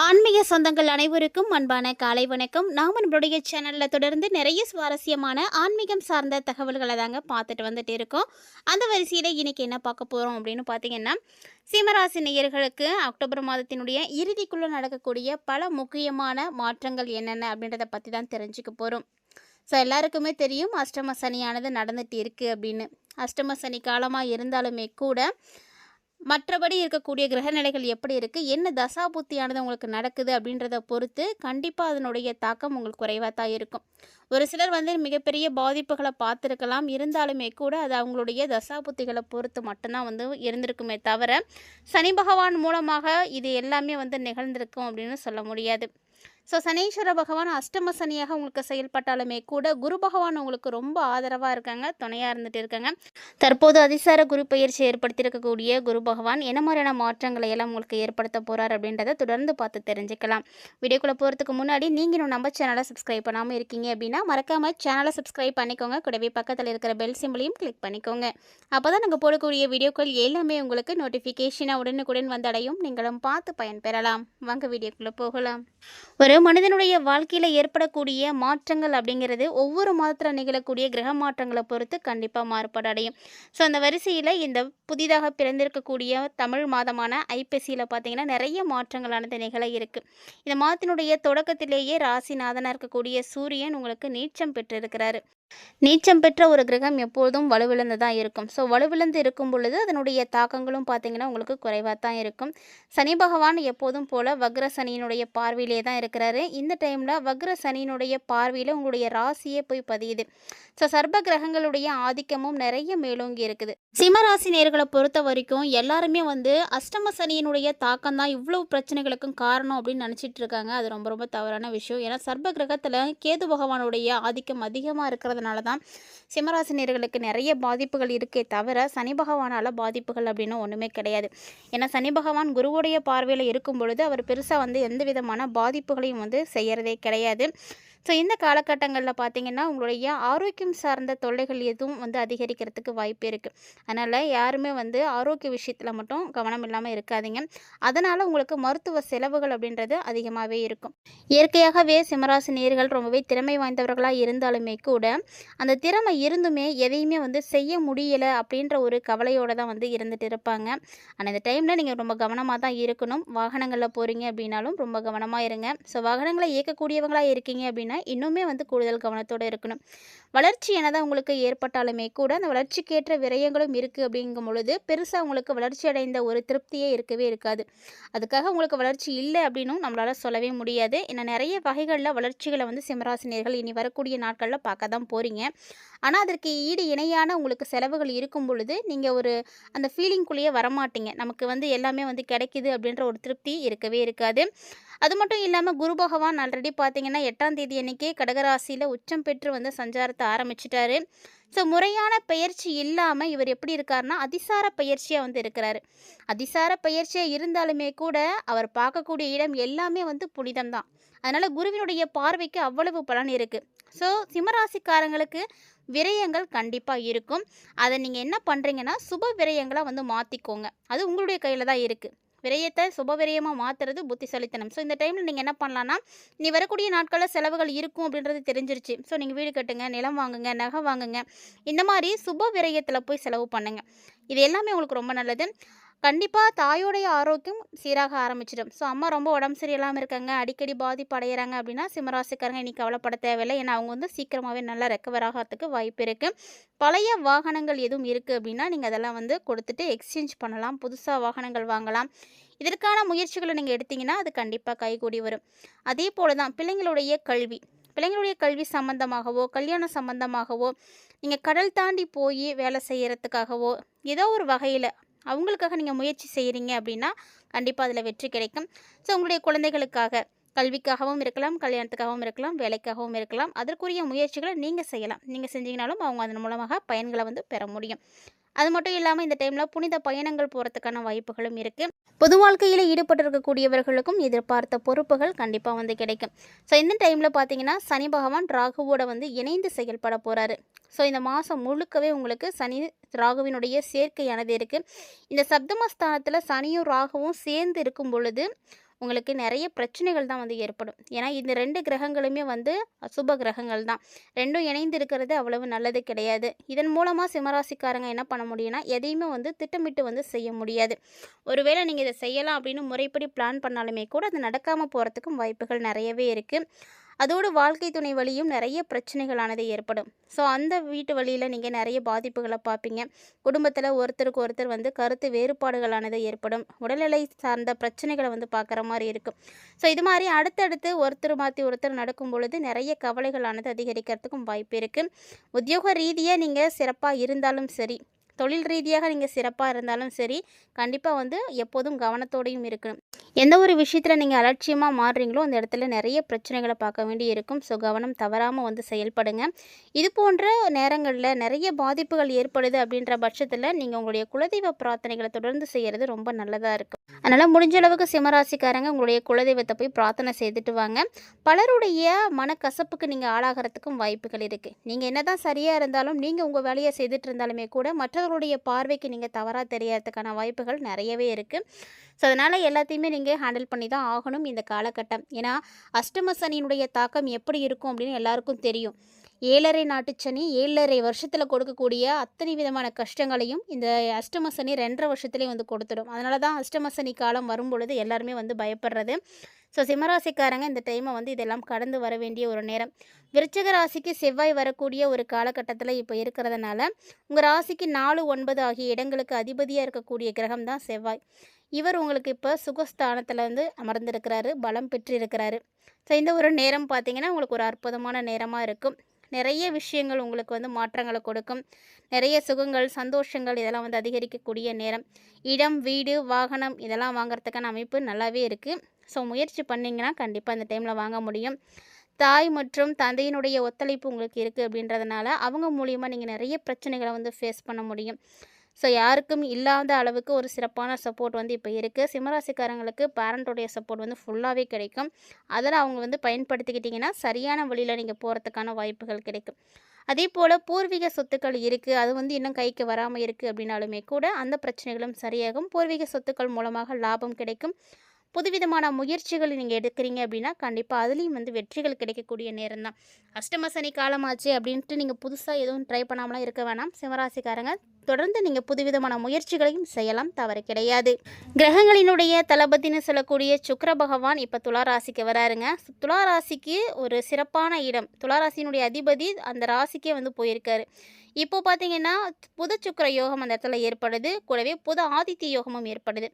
ஆன்மீக சொந்தங்கள் அனைவருக்கும் அன்பான காலை வணக்கம். நாம் நம்மளுடைய சேனலில் தொடர்ந்து நிறைய சுவாரஸ்யமான ஆன்மீகம் சார்ந்த தகவல்களை தாங்க பார்த்துட்டு வந்துட்டு இருக்கோம். அந்த வரிசையில் இன்றைக்கி என்ன பார்க்க போகிறோம் அப்படின்னு பார்த்தீங்கன்னா, சிம்மராசி நேயர்களுக்கு அக்டோபர் மாதத்தினுடைய இறுதிக்குள்ளே நடக்கக்கூடிய பல முக்கியமான மாற்றங்கள் என்னென்ன அப்படின்றத பற்றி தான் தெரிஞ்சுக்க போகிறோம். ஸோ எல்லாருக்குமே தெரியும், அஷ்டம சனியானது நடந்துட்டு இருக்குது அப்படின்னு. அஷ்டம சனி காலமாக இருந்தாலுமே கூட மற்றபடி இருக்கக்கூடிய கிரகநிலைகள் எப்படி இருக்குது, என்ன தசாபுத்தியானது உங்களுக்கு நடக்குது அப்படின்றத பொறுத்து கண்டிப்பாக அதனுடைய தாக்கம் உங்களுக்கு குறைவாக தான் இருக்கும். ஒரு சிலர் மிகப்பெரிய பாதிப்புகளை பார்த்துருக்கலாம், இருந்தாலுமே கூட அது அவங்களுடைய தசாபுத்திகளை பொறுத்து மட்டும்தான் இருந்திருக்குமே தவிர, சனி பகவான் மூலமாக இது எல்லாமே நிகழ்ந்திருக்கும் அப்படின்னு சொல்ல முடியாது. ஸோ சனீஸ்வர பகவான் அஷ்டம சனியாக உங்களுக்கு செயல்பட்டாலுமே கூட குரு பகவான் உங்களுக்கு ரொம்ப ஆதரவாக இருக்காங்க, துணையாக இருந்துட்டு இருக்காங்க. தற்போது அதிசார குரு பயிற்சி ஏற்படுத்தியிருக்கக்கூடிய குரு பகவான் என்ன மாதிரியான மாற்றங்களை எல்லாம் உங்களுக்கு ஏற்படுத்த போகிறார் அப்படின்றத தொடர்ந்து பார்த்து தெரிஞ்சுக்கலாம். வீடியோக்குள்ளே போகிறதுக்கு முன்னாடி நீங்கள் நம்ம சேனலை சப்ஸ்கிரைப் பண்ணாமல் இருக்கீங்க அப்படின்னா மறக்காமல் சேனலை சப்ஸ்கிரைப் பண்ணிக்கோங்க. கூடவே பக்கத்தில் இருக்கிற பெல் சிம்பிளையும் கிளிக் பண்ணிக்கோங்க. அப்போ தான் நாங்கள் போடக்கூடிய வீடியோக்கள் எல்லாமே உங்களுக்கு நோட்டிஃபிகேஷனாக உடனுக்குடன் வந்தடையும், நீங்களும் பார்த்து பயன்பெறலாம். வாங்க வீடியோக்குள்ளே போகலாம். ஒரு மனிதனுடைய வாழ்க்கையில் ஏற்படக்கூடிய மாற்றங்கள் அப்படிங்கிறது ஒவ்வொரு மாதத்தில் நிகழக்கூடிய கிரக மாற்றங்களை பொறுத்து கண்டிப்பாக மாறுபாடு அடையும். ஸோ அந்த வரிசையில் இந்த புதிதாக பிறந்திருக்கக்கூடிய தமிழ் மாதமான ஐப்பசியில் பார்த்தீங்கன்னா நிறைய மாற்றங்களானது நிகழ இருக்குது. இந்த மாதத்தினுடைய தொடக்கத்திலேயே ராசிநாதனாக இருக்கக்கூடிய சூரியன் உங்களுக்கு நீச்சம் பெற்றிருக்கிறாரு. நீச்சம் பெற்ற ஒரு கிரகம் எப்பொழுதும் வலுவிழந்து தான் இருக்கும். ஸோ வலுவிழந்து இருக்கும் பொழுது அதனுடைய தாக்கங்களும் பார்த்திங்கன்னா உங்களுக்கு குறைவாக தான் இருக்கும். சனி பகவான் எப்போதும் போல் வக்ர சனியினுடைய பார்வையிலே தான் இருக்கிறாரு. இந்த டைமில் வக்ர சனியினுடைய பார்வையில் உங்களுடைய ராசியே போய் பதியுது. ஸோ சர்ப கிரகங்களுடைய ஆதிக்கமும் நிறைய மேலோங்கி இருக்குது. சிம்மராசி நேர்களை பொறுத்த வரைக்கும் எல்லாருமே அஷ்டம சனியினுடைய தாக்கம் தான் இவ்வளவு பிரச்சனைகளுக்கும் காரணம் அப்படின்னு நினச்சிட்டு இருக்காங்க. அது ரொம்ப ரொம்ப தவறான விஷயம். ஏன்னா சர்ப கிரகத்தில் கேது பகவானுடைய ஆதிக்கம் அதிகமாக இருக்கிறது தான் சிம்மராசினியர்களுக்கு நிறைய பாதிப்புகள் இருக்கே தவிர சனி பகவானால் பாதிப்புகள் அப்படின்னு ஒன்றுமே கிடையாது. ஏன்னா சனி பகவான் குருவுடைய பார்வையில் இருக்கும் பொழுது அவர் பெருசாக எந்த விதமான பாதிப்புகளையும் செய்யறதே கிடையாது. ஸோ இந்த காலகட்டங்களில் பார்த்திங்கன்னா உங்களுடைய ஆரோக்கியம் சார்ந்த தொல்லைகள் எதுவும் அதிகரிக்கிறதுக்கு வாய்ப்பு இருக்குது. அதனால் யாருமே ஆரோக்கிய விஷயத்தில் மட்டும் கவனம் இல்லாமல் இருக்காதீங்க. அதனால் உங்களுக்கு மருத்துவ செலவுகள் அப்படின்றது அதிகமாகவே இருக்கும். இயற்கையாகவே சிம்மராசி நேயர்கள் ரொம்பவே திறமை வாய்ந்தவர்களாக இருந்தாலுமே கூட அந்த திறமை இருந்துமே எதையுமே செய்ய முடியலை அப்படின்ற ஒரு கவலையோடு தான் இருந்துட்டு இருப்பாங்க. ஆனால் இந்த டைமில் நீங்கள் ரொம்ப கவனமாக தான் இருக்கணும். வாகனங்களில் போகிறீங்க அப்படின்னாலும் ரொம்ப கவனமாக இருங்க. ஸோ வாகனங்களை இயக்கக்கூடியவங்களாக இருக்கீங்க அப்படின்னா இன்னுமே கூடுதல் கவனத்தோடு இருக்கணும். வளர்ச்சி என்னதான் உங்களுக்கு ஏற்பட்டாலுமே கூட அந்த வளர்ச்சிக்கேற்ற விரயங்களும் இருக்குது. அப்படிங்கும் பொழுது பெருசாக உங்களுக்கு வளர்ச்சி அடைந்த ஒரு திருப்தியே இருக்கவே இருக்காது. அதுக்காக உங்களுக்கு வளர்ச்சி இல்லை அப்படின்னும் நம்மளால் சொல்லவே முடியாது. இன்னும் நிறைய வகைகளில் வளர்ச்சிகளை சிம்மராசினியர்கள் இனி வரக்கூடிய நாட்களில் பார்க்க தான் போகிறீங்க. ஆனால் அதற்கு ஈடு இணையான உங்களுக்கு செலவுகள் இருக்கும் பொழுது நீங்கள் ஒரு அந்த ஃபீலிங்குள்ளேயே வரமாட்டீங்க. நமக்கு எல்லாமே கிடைக்குது அப்படின்ற ஒரு திருப்தி இருக்கவே இருக்காது. அது மட்டும் இல்லாமல் குரு பகவான் ஆல்ரெடி பார்த்தீங்கன்னா 8ஆம் தேதி அன்னைக்கே கடகராசியில் உச்சம் பெற்று சஞ்சாரத்தை ஆரம்பிச்சிட்டாரு. ஸோ முறையான பயிற்சி இல்லாமல் இவர் எப்படி இருக்காருன்னா அதிசார பயிற்சியாக இருக்கிறாரு. அதிசார பயிற்சியாக இருந்தாலுமே கூட அவர் பார்க்கக்கூடிய இடம் எல்லாமே புனிதம் தான். அதனால் குருவினுடைய பார்வைக்கு அவ்வளவு பலன் இருக்குது. ஸோ சிம்மராசிக்காரங்களுக்கு விரயங்கள் கண்டிப்பாக இருக்கும். அதை நீங்கள் என்ன பண்ணுறீங்கன்னா சுப விரயங்களாக மாற்றிக்கோங்க. அது உங்களுடைய கையில் தான் இருக்குது. விரயத்தை சுப விரயமாக மாற்றுறது புத்திசாலித்தனம். ஸோ இந்த டைமில் நீங்கள் என்ன பண்ணலான்னா, நீ வரக்கூடிய நாட்களில் செலவுகள் இருக்கும் அப்படின்றது தெரிஞ்சிருச்சு. ஸோ நீங்கள் வீடு கட்டுங்க, நிலம் வாங்குங்க, நகை வாங்குங்க, இந்த மாதிரி சுப விரயத்தில் போய் செலவு பண்ணுங்கள். இது எல்லாமே உங்களுக்கு ரொம்ப நல்லது. கண்டிப்பாக தாயோடைய ஆரோக்கியம் சீராக ஆரம்பிச்சிடும். ஸோ அம்மா ரொம்ப உடம்பு சரியில்லாமல் இருக்காங்க, அடிக்கடி பாதிப்பு அடைகிறாங்க அப்படின்னா சிம்மராசிக்காரங்க இன்றைக்கி கவலைப்பட தேவையில்லை. ஏன்னா அவங்க சீக்கிரமாகவே நல்லா ரெக்கவர் ஆகிறதுக்கு வாய்ப்பு இருக்குது. பழைய வாகனங்கள் எதுவும் இருக்குது அப்படின்னா நீங்கள் அதெல்லாம் கொடுத்துட்டு எக்ஸ்சேஞ்ச் பண்ணலாம், புதுசாக வாகனங்கள் வாங்கலாம். இதற்கான முயற்சிகளை நீங்கள் எடுத்திங்கன்னா அது கண்டிப்பாக கைகூடி வரும். அதே போல் தான் பிள்ளைங்களுடைய கல்வி சம்பந்தமாகவோ கல்யாணம் சம்பந்தமாகவோ நீங்கள் கடல் தாண்டி போய் வேலை செய்கிறதுக்காகவோ ஏதோ ஒரு வகையில் அவங்களுக்காக நீங்கள் முயற்சி செய்கிறீங்க அப்படின்னா கண்டிப்பாக அதில் வெற்றி கிடைக்கும். ஸோ உங்களுடைய குழந்தைகளுக்காக கல்விக்காகவும் இருக்கலாம், கல்யாணத்துக்காகவும் இருக்கலாம், வேலைக்காகவும் இருக்கலாம், அதற்குரிய முயற்சிகளை நீங்கள் செய்யலாம். நீங்கள் செஞ்சீங்கனாலும் அவங்க அதன் மூலமாக பயன்களை பெற முடியும். அது மட்டும் இல்லாமல் இந்த டைமில் புனித பயணங்கள் போகிறதுக்கான வாய்ப்புகளும் இருக்குது. பொது வாழ்க்கையில் ஈடுபட்டிருக்கக்கூடியவர்களுக்கும் எதிர்பார்த்த பொறுப்புகள் கண்டிப்பாக கிடைக்கும். ஸோ இந்த டைமில் பார்த்தீங்கன்னா சனி பகவான் ராகுவோட இணைந்து செயல்பட போகிறாரு. ஸோ இந்த மாதம் முழுக்கவே உங்களுக்கு சனி ராகுவினுடைய சேர்க்கையானது இருக்குது. இந்த சப்தமஸ்தானத்தில் சனியும் ராகுவும் சேர்ந்து இருக்கும் பொழுது உங்களுக்கு நிறைய பிரச்சனைகள் தான் வந்து ஏற்படும். ஏன்னா இந்த 2 கிரகங்களுமே வந்து அசுப கிரகங்கள் தான். 2ம் இணைந்து இருக்கிறது அவ்வளவு நல்லது கிடையாது. இதன் மூலமா சிம்மராசிக்காரங்க என்ன பண்ண முடியும்னா, எதையுமே வந்து திட்டமிட்டு வந்து செய்ய முடியாது. ஒருவேளை நீங்க இத செய்யலாம் அப்படின்னு முறைப்படி பிளான் பண்ணாலுமே கூட அது நடக்காம போறதுக்கும் வாய்ப்புகள் நிறையவே இருக்கு. அதோடு வாழ்க்கை துணை வழியும் நிறைய பிரச்சனைகளானது ஏற்படும். ஸோ அந்த வீட்டு வழியில் நீங்கள் நிறைய பாதிப்புகளை பார்ப்பீங்க. குடும்பத்தில் ஒருத்தருக்கு ஒருத்தர் வந்து கருத்து வேறுபாடுகளானது ஏற்படும். உடல்நிலை சார்ந்த பிரச்சனைகளை வந்து பார்க்குற மாதிரி இருக்கும். ஸோ இது மாதிரி அடுத்தடுத்து ஒருத்தர் மாற்றி ஒருத்தர் நடக்கும் பொழுது நிறைய கவலைகளானது அதிகரிக்கிறதுக்கும் வாய்ப்பு இருக்குது. உத்தியோக ரீதியாக நீங்கள் சிறப்பாக இருந்தாலும் சரி, தொழில் ரீதியாக நீங்கள் சிறப்பாக இருந்தாலும் சரி, கண்டிப்பாக வந்து எப்போதும் கவனத்தோடையும் இருக்கணும். எந்த ஒரு விஷயத்தில் நீங்கள் அலட்சியமாக மாறுறீங்களோ அந்த இடத்துல நிறைய பிரச்சனைகளை பார்க்க வேண்டி இருக்கும். ஸோ கவனம் தவறாமல் வந்து செயல்படுங்க. இது போன்ற நேரங்களில் நிறைய பாதிப்புகள் ஏற்படுது அப்படின்ற பட்சத்தில் நீங்கள் உங்களுடைய குலதெய்வ பிரார்த்தனைகளை தொடர்ந்து செய்கிறது ரொம்ப நல்லதாக இருக்கும். அதனால் முடிஞ்ச அளவுக்கு சிம்மராசிக்காரங்க உங்களுடைய குலதெய்வத்தை போய் பிரார்த்தனை செய்துட்டு வாங்க. பலருடைய மனக்கசப்புக்கு நீங்கள் ஆளாகிறதுக்கும் வாய்ப்புகள் இருக்குது. நீங்கள் என்ன தான் சரியாக இருந்தாலும் நீங்கள் உங்கள் வேலையை செய்துட்டு இருந்தாலுமே கூட மற்றவர்களுடைய பார்வைக்கு நீங்கள் தவறாக தெரியறதுக்கான வாய்ப்புகள் நிறையவே இருக்குது. ஸோ அதனால் எல்லாத்தையுமே நீங்கள் ஹேண்டில் பண்ணி தான் ஆகணும் இந்த காலகட்டம். ஏன்னா அஷ்டம சனியினுடைய தாக்கம் எப்படி இருக்கும் அப்படின்னு எல்லாருக்கும் தெரியும். 7.5 நாட்டுச்சனி 7.5 வருஷத்தில் கொடுக்கக்கூடிய அத்தனை விதமான கஷ்டங்களையும் இந்த அஷ்டம சனி 2.5 வருஷத்துலேயே வந்து கொடுத்துடும். அதனால தான் அஷ்டம சனி காலம் வரும் பொழுது எல்லாருமே வந்து பயப்படுறது. ஸோ சிம்மராசிக்காரங்க இந்த டைமை வந்து இதெல்லாம் கடந்து வர வேண்டிய ஒரு நேரம். விருச்சிக ராசிக்கு செவ்வாய் வரக்கூடிய ஒரு காலகட்டத்தில் இப்போ இருக்கிறதுனால உங்கள் ராசிக்கு 4, 9 ஆகிய இடங்களுக்கு அதிபதியாக இருக்கக்கூடிய கிரகம் தான் செவ்வாய். இவர் உங்களுக்கு இப்போ சுகஸ்தானத்தில் வந்து அமர்ந்திருக்கிறாரு, பலம் பெற்றிருக்கிறாரு. ஸோ இந்த ஒரு நேரம் பார்த்திங்கன்னா உங்களுக்கு ஒரு அற்புதமான நேரமாக இருக்கும். நிறைய விஷயங்கள் உங்களுக்கு வந்து மாற்றங்களை கொடுக்கும். நிறைய சுகங்கள், சந்தோஷங்கள் இதெல்லாம் வந்து அதிகரிக்கக்கூடிய நேரம். இடம், வீடு, வாகனம் இதெல்லாம் வாங்குறதுக்கான அமைப்பு நல்லாவே இருக்குது. ஸோ முயற்சி பண்ணிங்கன்னா கண்டிப்பாக இந்த டைமில் வாங்க முடியும். தாய் மற்றும் தந்தையினுடைய ஒத்துழைப்பு உங்களுக்கு இருக்குது அப்படின்றதுனால அவங்க மூலியமாக நீங்கள் நிறைய பிரச்சனைகளை வந்து ஃபேஸ் பண்ண முடியும். ஸோ யாருக்கும் இல்லாத அளவுக்கு ஒரு சிறப்பான சப்போர்ட் வந்து இப்போ இருக்குது. சிம்மராசிக்காரங்களுக்கு பேரண்ட்டோடைய சப்போர்ட் வந்து ஃபுல்லாகவே கிடைக்கும். அதில் அவங்க வந்து பயன்படுத்திக்கிட்டிங்கன்னா சரியான வழியில் நீங்கள் போகிறதுக்கான வாய்ப்புகள் கிடைக்கும். அதே போல் பூர்வீக சொத்துக்கள் இருக்குது, அது வந்து இன்னும் கைக்கு வராமல் இருக்குது அப்படின்னாலுமே கூட அந்த பிரச்சனைகளும் சரியாகும். பூர்வீக சொத்துக்கள் மூலமாக லாபம் கிடைக்கும். புதுவிதமான முயற்சிகள் நீங்கள் எடுக்கிறீங்க அப்படின்னா கண்டிப்பாக அதுலேயும் வந்து வெற்றிகள் கிடைக்கக்கூடிய நேரம் தான். அஷ்டம சனி காலமாச்சு அப்படின்ட்டு நீங்கள் புதுசாக எதுவும் ட்ரை பண்ணாமலாம் இருக்க வேணாம். சிம்மராசிக்காரங்க தொடர்ந்து நீங்கள் புதுவிதமான முயற்சிகளையும் செய்யலாம், தவறு கிடையாது. கிரகங்களினுடைய தளபதினு சொல்லக்கூடிய சுக்கிர பகவான் இப்போ துளாராசிக்கு வராருங்க. துளாராசிக்கு ஒரு சிறப்பான இடம். துளாராசியினுடைய அதிபதி அந்த ராசிக்கே வந்து போயிருக்காரு. இப்போ பார்த்தீங்கன்னா புத சுக்கிர யோகம் அந்த இடத்துல ஏற்படுது. கூடவே புத ஆதித்ய யோகமும் ஏற்படுது.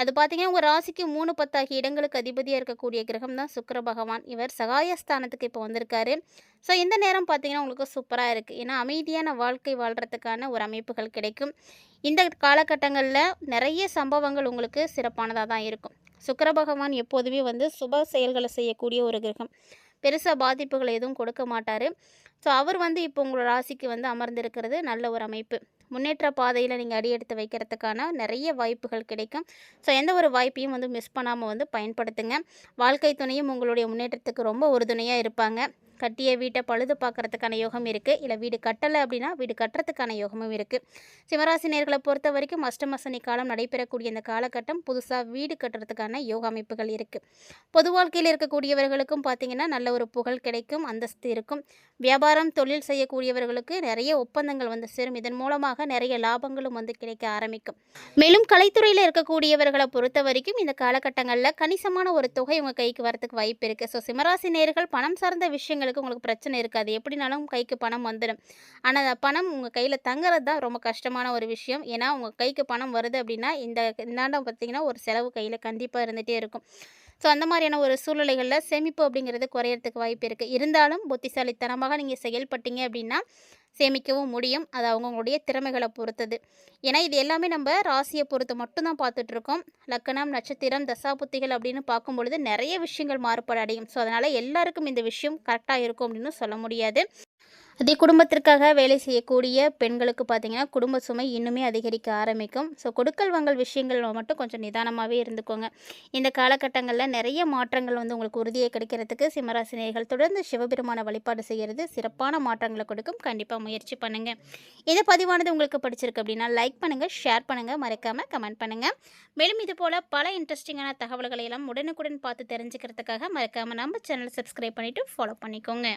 அது பார்த்தீங்கன்னா உங்கள் ராசிக்கு 3, 10 ஆகிய இடங்களுக்கு அதிபதியாக இருக்கக்கூடிய கிரகம் தான் சுக்கிர பகவான். இவர் சகாயஸ்தானத்துக்கு இப்போ வந்திருக்காரு. ஸோ இந்த நேரம் பார்த்தீங்கன்னா உங்களுக்கு சூப்பராக இருக்குது. ஏன்னா அமைதியான வாழ்க்கை வாழ்கிறதுக்கான ஒரு அமைப்புகள் கிடைக்கும். இந்த காலகட்டங்களில் நிறைய சம்பவங்கள் உங்களுக்கு சிறப்பானதாக தான் இருக்கும். சுக்கிர பகவான் எப்போதுமே வந்து சுப செயல்களை செய்யக்கூடிய ஒரு கிரகம். பெருசாக பாதிப்புகள் எதுவும் கொடுக்க மாட்டார். ஸோ அவர் வந்து இப்போ உங்களோட ராசிக்கு வந்து அமர்ந்திருக்கிறது நல்ல ஒரு அமைப்பு. முன்னேற்ற பாதையில் நீங்கள் அடியெடுத்து வைக்கிறதுக்கான நிறைய வாய்ப்புகள் கிடைக்கும். ஸோ எந்த ஒரு வாய்ப்பையும் வந்து மிஸ் பண்ணாமல் வந்து பயன்படுத்துங்க. வாழ்க்கை துணையும் உங்களுடைய முன்னேற்றத்துக்கு ரொம்ப உறுதுணையாக இருப்பாங்க. கட்டிய வீட்டை பழுது பார்க்குறதுக்கான யோகம் இருக்குது. இல்லை வீடு கட்டலை அப்படின்னா வீடு கட்டுறதுக்கான யோகமும் இருக்குது. சிம்மராசி நேர்களை பொறுத்த வரைக்கும் அஷ்டம சனி காலம் நடைபெறக்கூடிய இந்த காலகட்டம் புதுசாக வீடு கட்டுறதுக்கான யோக அமைப்புகள் இருக்குது. பொது வாழ்க்கையில் இருக்கக்கூடியவர்களுக்கும் பார்த்திங்கன்னா நல்ல ஒரு புகழ் கிடைக்கும், அந்தஸ்து இருக்கும். வியாபாரம், தொழில் செய்யக்கூடியவர்களுக்கு நிறைய ஒப்பந்தங்கள் வந்து சேரும். இதன் மூலமாக நிறைய லாபங்களும் வந்து கிடைக்க ஆரம்பிக்கும். மேலும் கலைத்துறையில் இருக்கக்கூடியவர்களை பொறுத்த வரைக்கும் இந்த காலகட்டங்களில் கணிசமான ஒரு தொகை உங்கள் கைக்கு வரத்துக்கு வாய்ப்பு இருக்குது. ஸோ சிம்மராசி நேர்கள் பணம் சார்ந்த விஷயங்களுக்கு உங்களுக்கு பிரச்சனை இருக்காது. எப்படினாலும் கைக்கு பணம் வந்துடும். ஆனால் அந்த பணம் உங்கள் கையில் தங்குறது தான் ரொம்ப கஷ்டமான ஒரு விஷயம். ஏன்னா உங்கள் கைக்கு பணம் வருது அப்படின்னா இந்தாண்டம் பார்த்திங்கன்னா ஒரு செலவு கையில் கண்டிப்பாக இருந்துகிட்டே இருக்கும். ஸோ அந்த மாதிரியான ஒரு சூழ்நிலைகளில் சேமிப்பு அப்படிங்கிறது குறையறதுக்கு வாய்ப்பு இருக்குது. இருந்தாலும் புத்திசாலித்தனமாக நீங்கள் செயல்பட்டீங்க அப்படின்னா சேமிக்கவும் முடியும். அது அவங்களுடைய திறமைகளை பொறுத்தது. ஏன்னா இது எல்லாமே நம்ம ராசியை பொறுத்து மட்டும்தான் பார்த்துட்ருக்கோம். லக்கணம், நட்சத்திரம், தசாபுத்திகள் அப்படின்னு பார்க்கும்பொழுது நிறைய விஷயங்கள் மாறுபாடு அடையும். ஸோ அதனால் எல்லாருக்கும் இந்த விஷயம் கரெக்டாக இருக்கும் அப்படின்னு சொல்ல முடியாது. அதே குடும்பத்திற்காக வேலை செய்யக்கூடிய பெண்களுக்கு பார்த்தீங்கன்னா, குடும்ப சுமை இன்னுமே அதிகரிக்க ஆரம்பிக்கும். ஸோ கொடுக்கல் வாங்கல் விஷயங்கள்ல மட்டும் கொஞ்சம் நிதானமாவே இருந்துக்கோங்க. இந்த காலகட்டங்கள்ல நெறைய மாற்றங்கள் வந்து உங்களுக்கு உறுதியா கிடைக்கிறதுக்கு சிம்மராசி நேயர்கள் தொடர்ந்து சிவபெருமான வழிபாடு செய்யறது சிறப்பான மாற்றங்கள கொடுக்கும். கண்டிப்பா முயற்சி பண்ணுங்க. இந்த பதிவானது உங்களுக்கு பிடிச்சிருக்கு அப்படின்னா, லைக் பண்ணுங்க, ஷேர் பண்ணுங்க, மறக்காம கமெண்ட் பண்ணுங்க. மேலும் இது போல பல இன்ட்ரெஸ்டிங்கான தகவல்களை எல்லாம் உடனுக்குடன் பார்த்து தெரிஞ்சுக்கிறதுக்காக மறக்காம நம்ம சேனல் சப்ஸ்கிரைப் பண்ணிட்டு ஃபாலோ பண்ணிக்கோங்க.